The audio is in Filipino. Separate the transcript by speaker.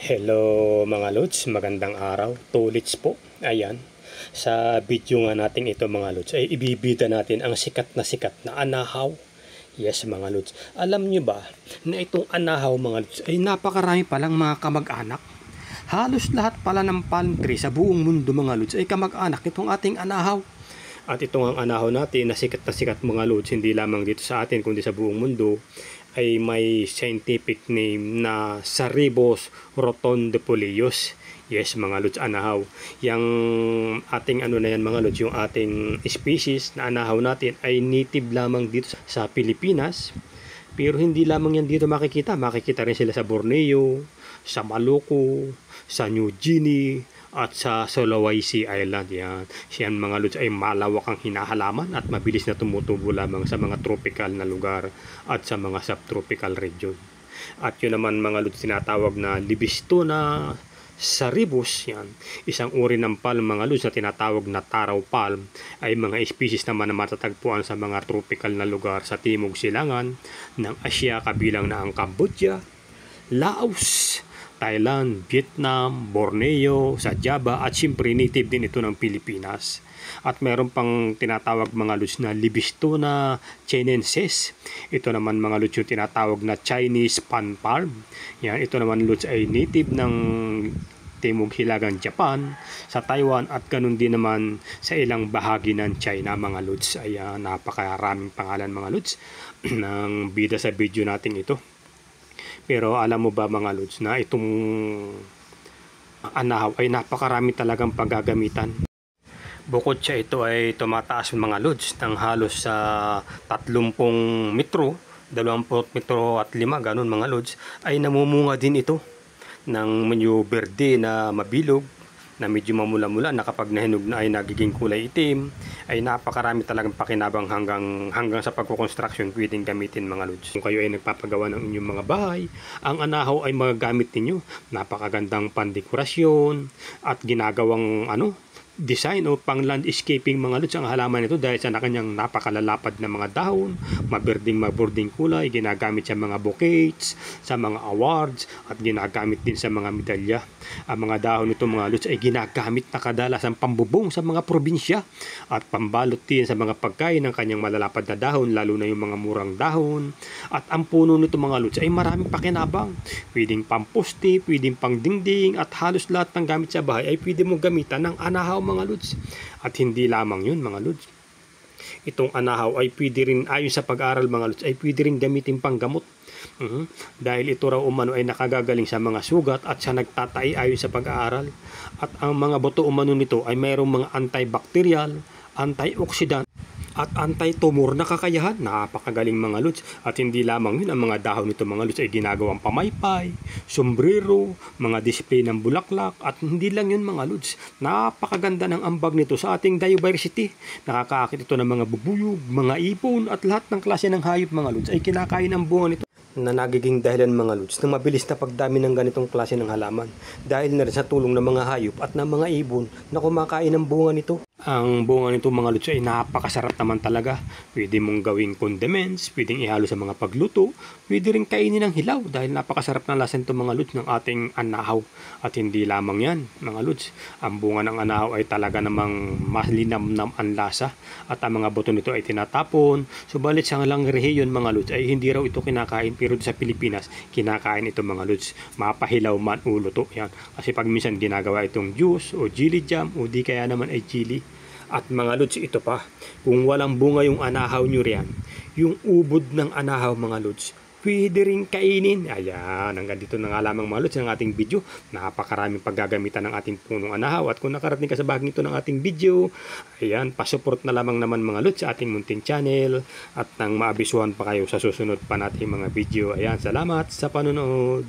Speaker 1: Hello mga lods, magandang araw, tulits po. Ayan, sa video nga natin ito mga lods ay ibibida natin ang sikat na anahaw. Yes mga lods, alam nyo ba na itong anahaw mga lods ay napakarami palang mga kamag-anak? Halos lahat pala ng palm tree sa buong mundo mga lods ay kamag-anak itong ating anahaw. At itong ang anahaw natin na sikat mga lods, hindi lamang dito sa atin kundi sa buong mundo, ay may scientific name na Saribos rotundifolia. Yes mga lods, anahaw. Yang ating ano na yan mga lods, yung ating species na anahaw natin ay native lamang dito sa Pilipinas. Pero hindi lamang yan dito makikita. Makikita rin sila sa Borneo, sa Maluku, sa New Guinea, at sa Sulawesi Island. Yan. Siyan mga lods ay malawak ang hinahalaman at mabilis na tumutubo lamang sa mga tropical na lugar at sa mga subtropical region. At yun naman mga lods tinatawag na Libistona saribus. Yan. Isang uri ng palm mga lods na tinatawag na taraw palm ay mga species naman na matatagpuan sa mga tropical na lugar sa Timog Silangan ng Asya, kabilang na ang Cambodia, Laos, Thailand, Vietnam, Borneo, sa Java, at siyempre native din ito ng Pilipinas. At meron pang tinatawag mga lods na Libistona chinensis. Ito naman mga lods yung tinatawag na Chinese pan palm. Yan, ito naman lods ay native ng Timog Hilagang Japan, sa Taiwan, at ganun din naman sa ilang bahagi ng China mga lods. Ay napakaraming pangalan mga lods ng bida sa video natin ito. Pero alam mo ba mga lods na itong anahaw ay napakarami talagang paggagamitan. Bukod siya ito ay tumataas mga lods ng halos sa 30 metro, 20 metro at 5 ganun mga lods, ay namumunga din ito ng medyo berde na mabilog, na medyo mamula-mula na kapag nahinog na ay nagiging kulay itim. Ay napakarami talagang pakinabang hanggang sa pagko-construction pwedeng gamitin mga lods. Kung kayo ay nagpapagawa ng inyong mga bahay, ang anahaw ay magagamit ninyo. Napakagandang pandekorasyon at ginagawang design o pang landscaping mga lods ang halaman nito dahil sa kanyang napakalalapad na mga dahon, mabording kulay, ginagamit sa mga bouquets, sa mga awards, at ginagamit din sa mga medalya. Ang mga dahon nito mga lods ay ginagamit na kadalasan pambubong sa mga probinsya at pambalot din sa mga pagkain ng kanyang malalapad na dahon, lalo na yung mga murang dahon. At ang puno nito mga lods ay maraming pakinabang. Pwedeng pamposte, pwedeng pangdingding, at halos lahat ng gamit sa bahay ay pwede mong gamitan ng anahaw mga lods. At hindi lamang yun mga lods, itong anahaw ay pwede rin, ayon sa pag-aaral mga lods, ay pwede rin gamitin pang gamot. Dahil ito raw umano ay nakagagaling sa mga sugat at sa nagtatay ayon sa pag-aaral. At ang mga buto umano nito ay mayroong mga antibacterial, antioxidant, at anti-tumor na kakayahan. Napakagaling mga lods. At hindi lamang yun, ang mga dahon nito mga lods ay ginagawang pamaypay, sombrero, mga display ng bulaklak. At hindi lang yun mga lods, napakaganda ng ambag nito sa ating biodiversity. Nakakaakit ito ng mga bubuyog, mga ibon, at lahat ng klase ng hayop mga lods ay kinakain ang bunga nito, na nagiging dahilan mga lods ng mabilis na pagdami ng ganitong klase ng halaman dahil na rin sa tulong ng mga hayop at ng mga ibon na kumakain ng bunga nito. Ang bunga nito mga lods ay napakasarap naman talaga. Pwede mong gawing condiments, pwedeng ihalo sa mga pagluto, pwede rin kainin ng hilaw dahil napakasarap ng lasa nito mga lods ng ating anahaw. At hindi lamang yan mga lods, ang bunga ng anahaw ay talaga namang malinamnam ang lasa at ang mga buto nito ay tinatapon. Subalit sa lang rehiyon mga lods ay hindi raw ito kinakain, pero sa Pilipinas kinakain ito mga lods, mapahilaw man o luto yan. Kasi pag minsan ginagawa itong juice o chili jam o di kaya naman ay chili. At mga lods, ito pa, kung walang bunga yung anahaw nyo riyan, yung ubod ng anahaw mga lods, pwede rin kainin. Ayan, hanggang dito na nga lamang mga lods ng ating video. Napakaraming paggagamitan ng ating punong anahaw. At kung nakarating ka sa bahaging ito ng ating video, ayan, pasupport na lamang naman mga lods sa ating munting channel at nang maabisuhan pa kayo sa susunod pa nating mga video. Ayan, salamat sa panonood.